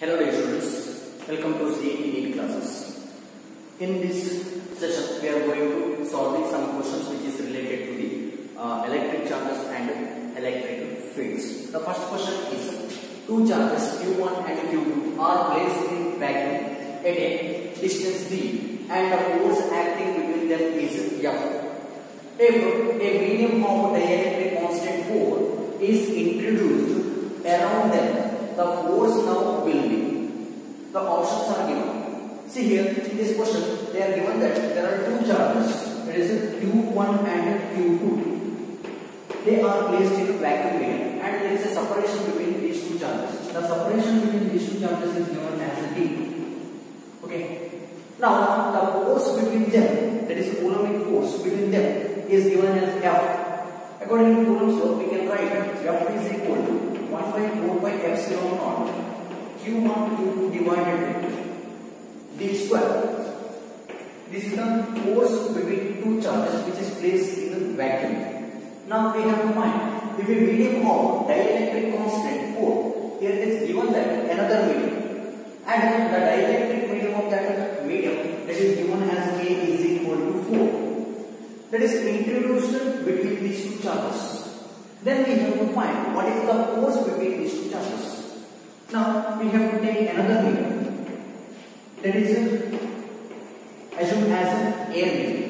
Hello dear students, welcome to CET 8 classes. In this session we are going to solving some questions which is related to the electric charges and electric fields. The first question is two charges Q1 and Q2 are placed in vacuum at a distance d and the force acting between them is F. If a medium of dielectric constant 4 is introduced around them, the force now will be. The options are given. See here in this question they are given that there are two charges, that is Q1 and Q2. They are placed in a vacuum medium and there is a separation between these two charges. The separation between these two charges is given as D. Okay. Now the force between them, that is Coulombic force between them, is given as F. According to Coulomb's law, we can write F is equal to 1 by 4 by epsilon naught Q1 Q2 divided by D square. This is the force between two charges which is placed in the vacuum. Now we have to find if a medium of dielectric constant 4, here it is given that another medium, and the dielectric medium of that medium, that is given as K is equal to 4, that is introduced between these two charges. Then we have to find what is the force between these two charges. Now we have to take another medium, that is assumed as an air medium.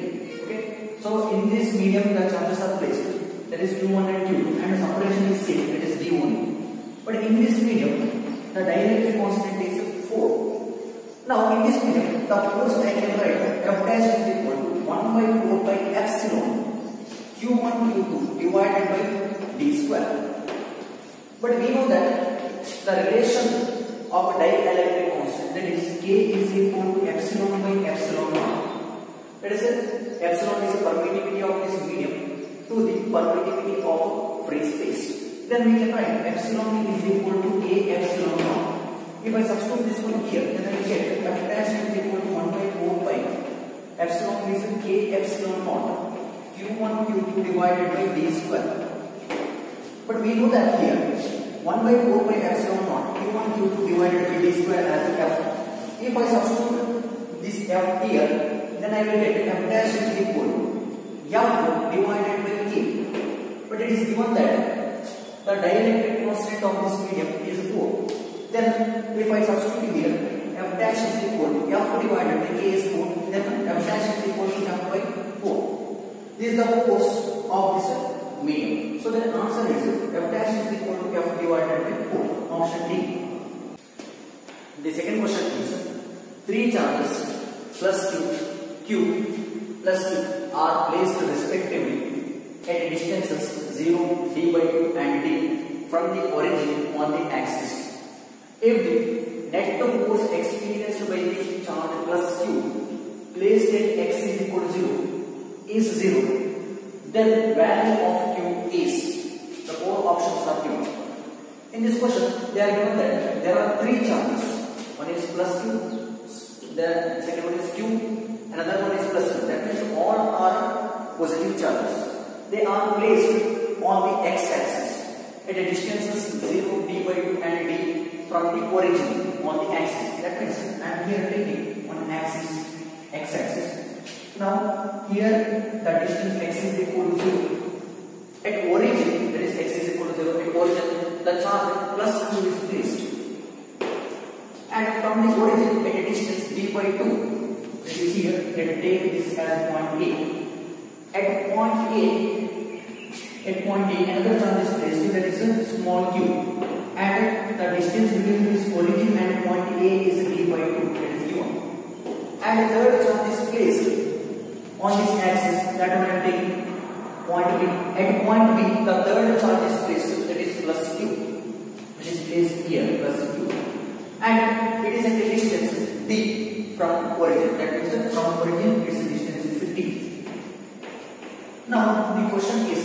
Okay. So in this medium the charges are placed, that is Q1 and Q2, and the separation is same, that is D only. But in this medium the dielectric constant is 4. Now in this medium the force I can write F dash is equal to 1 by 4 by epsilon Q1 Q2 divided by D square. But we know that the relation of a dielectric constant, that is K is equal to epsilon by epsilon naught. That is epsilon is the permittivity of this medium to the permittivity of free space. Then we can write epsilon is equal to A epsilon naught. If I substitute this one here, then I get F dash is equal to 1 by 4 pi epsilon is K epsilon naught Q1 Q2 divided by D square. But we know that here 1 by 4 by epsilon naught Q1 Q2 divided by D square as F. If I substitute this F here, then I will get F dash is equal to F divided by K. But it is given that the dielectric constant of this medium is 4. Then if I substitute here, F dash is equal to F divided by K is 4. Then F dash is equal to F by 4. This is the force of this medium. So the answer is F dash is equal to F divided by 4. Option D. The second question is three charges plus Q plus Q are placed respectively at distances 0, D by 2 and D from the origin on the axis. If the net force experienced by the charge plus Q placed at x is equal to 0 is 0, then value of Q is, the four options are given. In this question, they are given that there are three charges. One is plus Q, the second one is Q, another one is plus Q. That means all are positive charges. They are placed on the x-axis at a distances 0, D by 2 and D from the origin on the axis. That means I am here taking one axis, x-axis. Now here the distance x is equal to 0. At origin, that is x is equal to 0. At origin, the charge plus Q is placed. And from the origin at a distance D by 2, that is here, let us take this as point A. At point A, another charge is placed, that is a small q. And the distance between this origin and point A is D by 2, that is given. And the third charge is placed on this axis, that one I am taking point B. At point B, the third charge is placed, that is plus Q. It is placed here, plus Q. And it is at a distance D from origin. That means from origin, its distance is D. Now, the question is,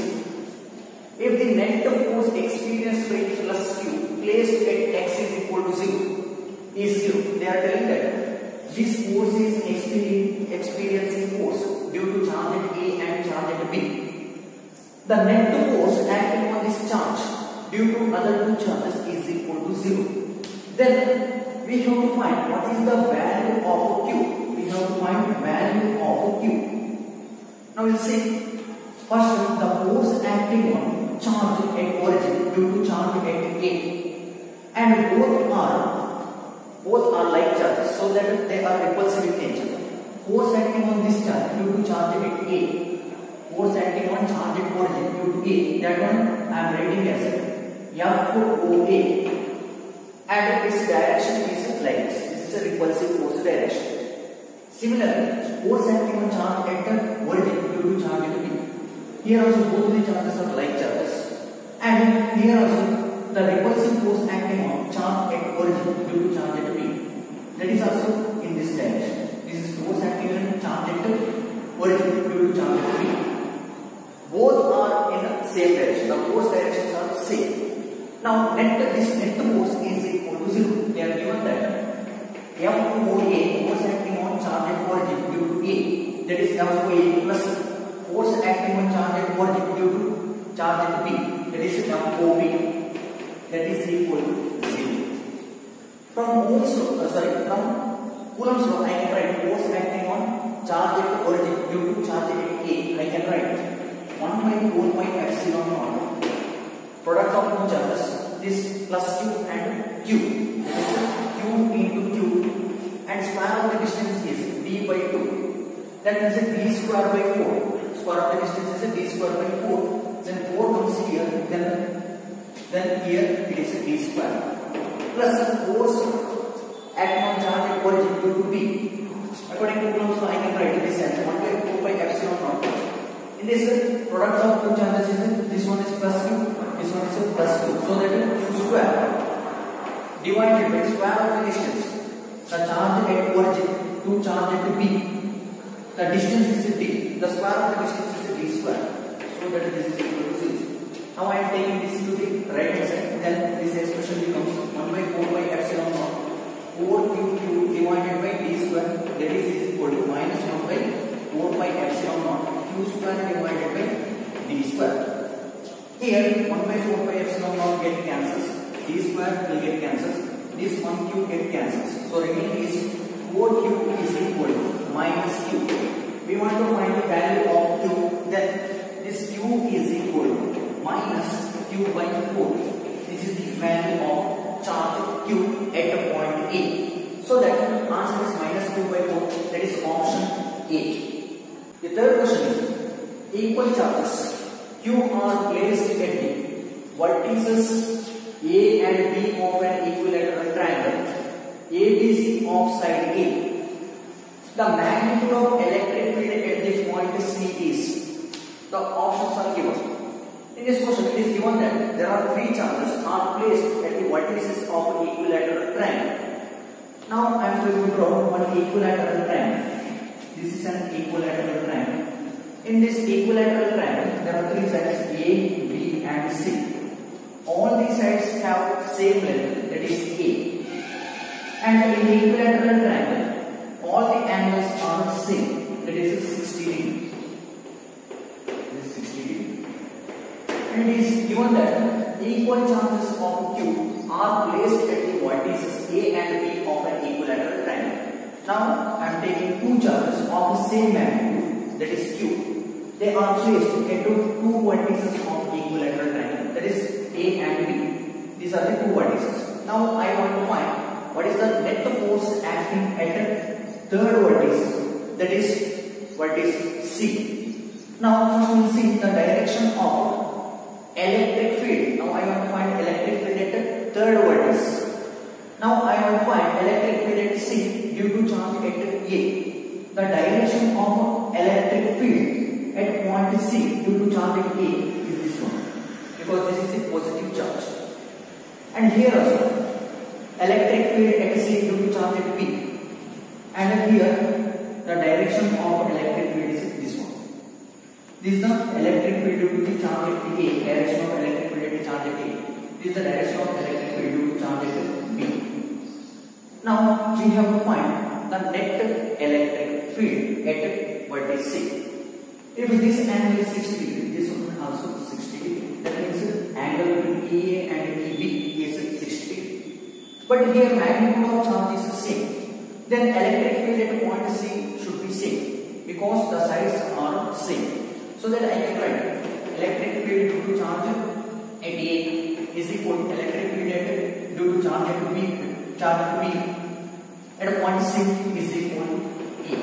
if the net force experienced by plus Q placed at x is equal to 0 is 0, they are telling that this force is experiencing force due to charge at A and charge at B. The net force acting on this charge due to other two charges is equal to 0. Then we have to find what is the value of Q. We have to find value of Q. Now we'll see. First, the force acting on charge at origin due to charge at A, and both are like charges, so that they are repulsive in nature. Force acting on this charge due to charge at A, force acting on charge at origin due to A, that one I am writing as FOA, and its direction is like this. This is a repulsive force direction. Similarly, force acting on charge at the origin due to charge at B. Here also both the charges are like charges, and here also the repulsive force acting on charge at origin due to charge at B. That is also in this direction. This is force acting on charge at origin due to charge at B. Both are in the same direction. The force directions are same. Now this net force is equal to 0. They are given that FOA, force acting on charge at origin due to A, that is FOA plus force acting on charge at origin due to charge at B, that is FOB, that is equal to 0. From Coulomb's law, I can write force acting on charge at origin due to charge at A. I can write 1 by 4 pi epsilon naught product of two charges, this plus Q and Q, that is Q into Q, and square of the distance is D by 2. That means a D square by 4. Square of the distance is a D square by 4. Then 4 comes here, then here it is a D square. Plus force acting on charge at origin due to B. According to Coulomb's law, I can write this as 1 by 4 by epsilon naught. In this product of two charges is this one is plus Q, this one is a plus Q. So that Q square divided by square of the distance. The charge at origin to charge at B. The distance is a D. The square of the distance is a D square. So that this is equal to 0. Now I am taking this to the right hand side. Then this expression becomes 1 by 4 by epsilon naught 4Q divided by D square. That is equal to minus 1 by 4 by epsilon naught Q square divided by D square. Here 1 by 4 by epsilon naught get cancels. D square will get cancels. This 1Q get cancels. So remaining is 4Q is equal to minus Q. We want to find the value of Q. Then this Q is equal to minus Q by 4. This is the value of charge Q at a point A. So that answer is minus Q by 4. That is option A. The third question is, equal charges Q are placed at the vertices A and B of an equilateral triangle ABC of side A. The magnitude of electric field at this point C is. The options are given. In this question, it is given that there are three charges are placed at the vertices of an equilateral triangle. Now I am going to draw one equilateral triangle. This is an equilateral triangle. In this equilateral triangle, there are three sides A, B, and C. All these sides have same length, that is A. And in the equilateral triangle, all the angles are same, that is 60 degree. This is 60 degree. And it is given that equal charges of Q are placed at the vertices A and B of an equilateral triangle. Now I am taking two charges of the same magnitude, that is Q. They are placed into two vertices of equilateral triangle, that is A and B. These are the two vertices. Now I want to find what is the net force acting at the third vertex, that is vertex C. Now first we will see the direction of electric field. Now I want to find electric field at the third vertex. Now I want to find electric field at C due to charge at A. The direction of electric field at point C due to charge at A is this one, because this is a positive charge. And here also electric field at C due to charge at B. And here the direction of electric field is this one. This is the electric field due to the charge at A, direction of electric field at charge at A. This is the direction of electric field due to charge at B. Now we have to find the net electric field at vertex C. If this angle is 60 degree, this one also 60 degree. That means angle between EA and EB is 60 degree. but here magnitude of charge is same. Then electric field at point C should be same because the sides are same. So that I can write electric field due to charge at A is equal to electric field at due to charge at B at point C is equal to E.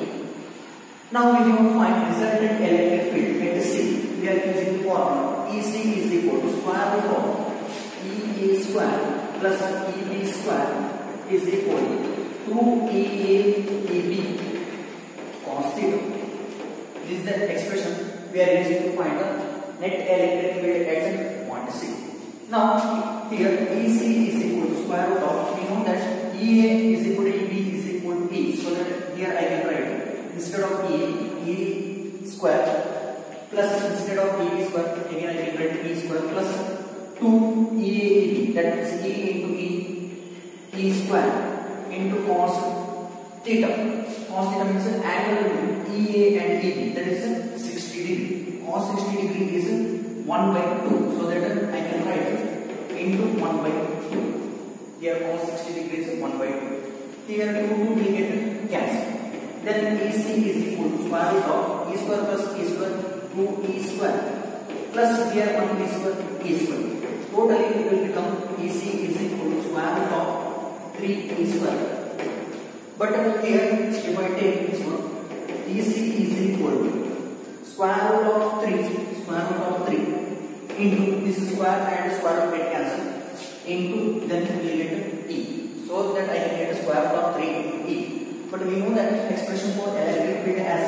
Now we have to find resultant electric field at C. We are using the formula EC is equal to square root of EA square plus EB square is equal to 2EA EB cos theta. This is the expression we are using to find the net electric field at point C. Now here EC is equal to square root of, we know that EA is equal to EB is equal to E. So that here I can write instead of E square plus instead of EB square again I can write E square plus 2EAEB, that means E into E square into cos theta. Cos theta means an angle between EA and EB, that is 60 degree. Cos 60 degree is 1 by 2, so that I can write into 1 by 2. Here cos 60 degree is 1 by 2. Here 2 will get cancelled. Then EC is equal to square root of E square plus E square 2E square plus here 1 E square E square. Totally it will become EC is equal to square root of 3E square. But here if I take this one, EC is equal to square root of 3 into this square and square root get cancelled into then we will get E. So that I can get a square root of 3 into E. But we know that expression for electric field as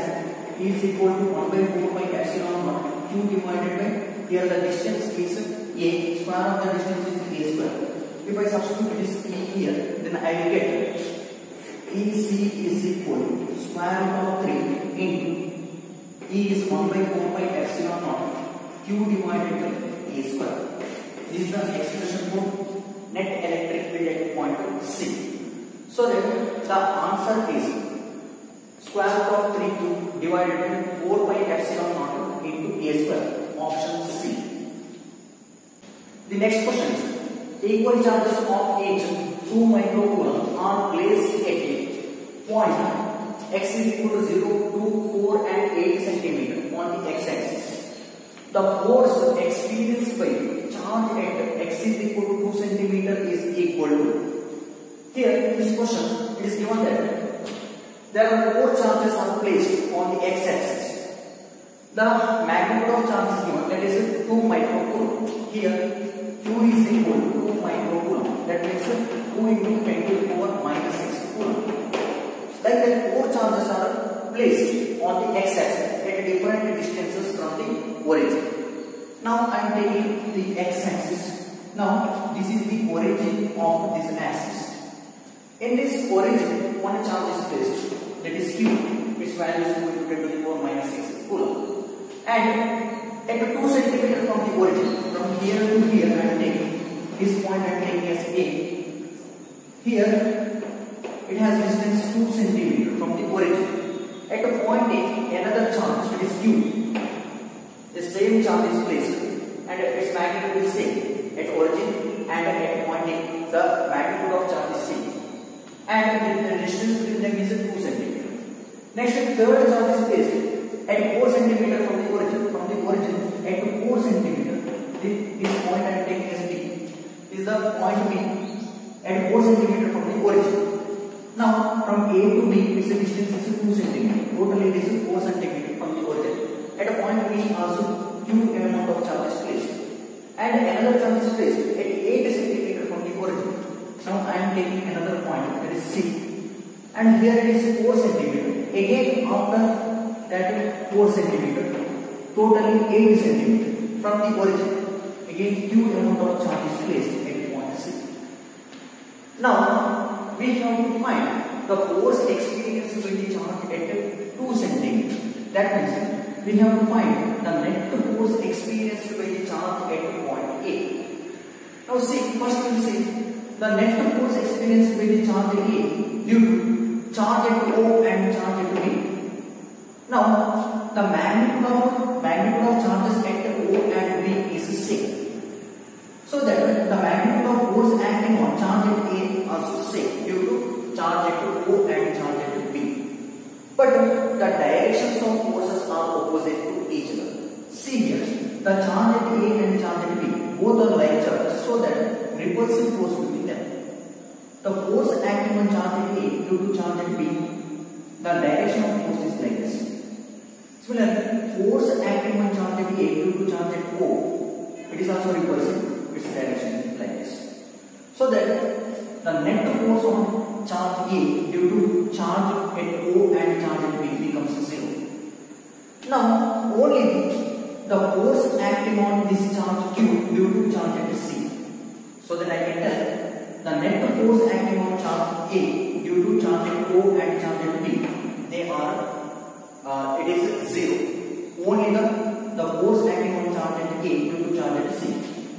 E is equal to 1 by 4 by epsilon naught Q divided by, here the distance is A, square of the distance is A square. If I substitute this E here, then I will get EC is equal to square root of 3 into E is 1 by 4 by epsilon naught Q divided by A square. This is the expression for net electric field at point C. So that the answer is square root of 3Q divided by 4 by epsilon naught into A square. Option C. The next question is equal charges of each 2 microcoulomb are placed at a point x is equal to 0, 2, 4 and 8 cm on the x-axis. The force experienced by charge at x is equal to 2 cm is equal to. Here in this question it is given that there are 4 charges are placed on the x-axis. The magnitude of charge is given, that is 2 microcoulomb. Here Q is equal to 2 microcoulomb, that means 2 into 10 to the power minus 6 coulomb. Like that 4 charges are placed on the x-axis at different distances from the origin. Now I am taking the x-axis. Now this is the origin of this axis. In this origin, one charge is placed, that is Q, its value is equal to 10 to the power minus 6 coulomb. And at 2 cm from the origin, from here to here I am taking this point I am taking as A. Here it has distance 2 cm from the origin. At a point A, another charge, that is Q, the same charge is placed and its magnitude is same at origin and at point A, the magnitude of charge is same. And the distance between them is 2 cm. Next, the third charge is placed at 4 cm from the origin. From the origin at 4 cm, this point I am taking as B. Is the point B at 4 cm from the origin. Now, from A to B, its distance is 2 cm. Totally, it is 4 cm from the origin. At a point B, also Q amount of charge is placed, and another charge is placed at 8 cm from the origin. Now I am taking another point, that is C, and here it is 4 cm. Again after that 4 cm, totally 8 cm from the origin. Again Q amount of charge is placed at point C. Now we have to find the force experienced by the charge at 2 cm. That means we have to find the net force experienced by the charge at point A. Now see, first we will see the net force experienced by the charge at A due to charge at O and charge at B. Now the magnitude of charges at O and B is same. So that the magnitude of force acting on charge at A also same due to charge at O and charge at B. But the directions of forces are opposite to each other. See here, the charge at A and charge at B both are like charges, so that repulsive force between them. The force acting on charge at A due to charge at B, the direction of force is like this. Similarly, force acting on charge at A due to charge at O, it is also repulsive. Its direction is like this. So that the net force on charge A due to charge at O and charge at B becomes 0. Now, only the force acting on this charge Q due to charge at C. So that I can tell the net force acting on charge A due to charge at O and charge at B, they are, it is 0. Only the force acting on charge at A due to charge at C.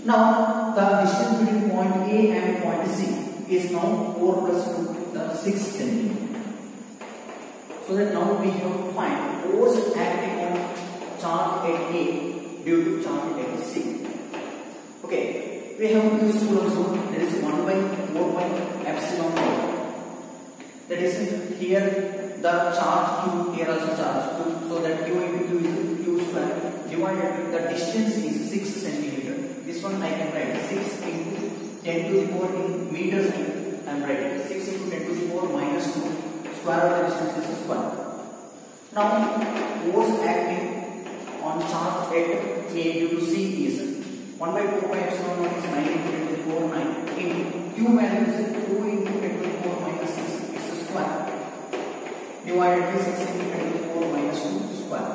Now, the distance between point A and point C is now 4 plus 2, the 6 centimeter. So that now we have to find force acting on charge at A due to charge at C. Okay, we have to use Coulomb's rule. That is 1 by 4 by epsilon naught. That is here the charge Q, here also charge Q. So that Q into Q is Q square divided the distance is 6 centimeter. This one I can write 6 into 10 to the power in meters. I am writing 6 into 10 to the power minus 2. Square of the distance is 1. Now, force acting on charge at A due to C is 1 by 4 by epsilon naught is 9 into 10 to the power 9 into Q value is 2 into 10 to the power minus 6 is square divided by 6 into 10 to the power minus 2 square.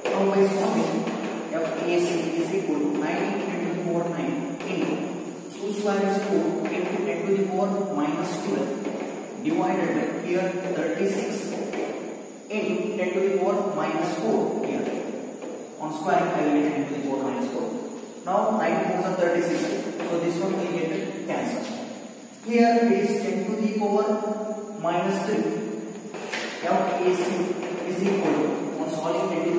Now, by solving, FAC is equal to 9 into 10 to the power 9 into 2 square is 4 into 10 to the power minus 12 divided by here 36 into 10 to the power minus 4 here. On squaring I will get 10 to the power minus 4. Now 9 4s are 36, so this one will get cancelled. Here it is 10 to the power minus 3. FAC is equal to, on solving 10 to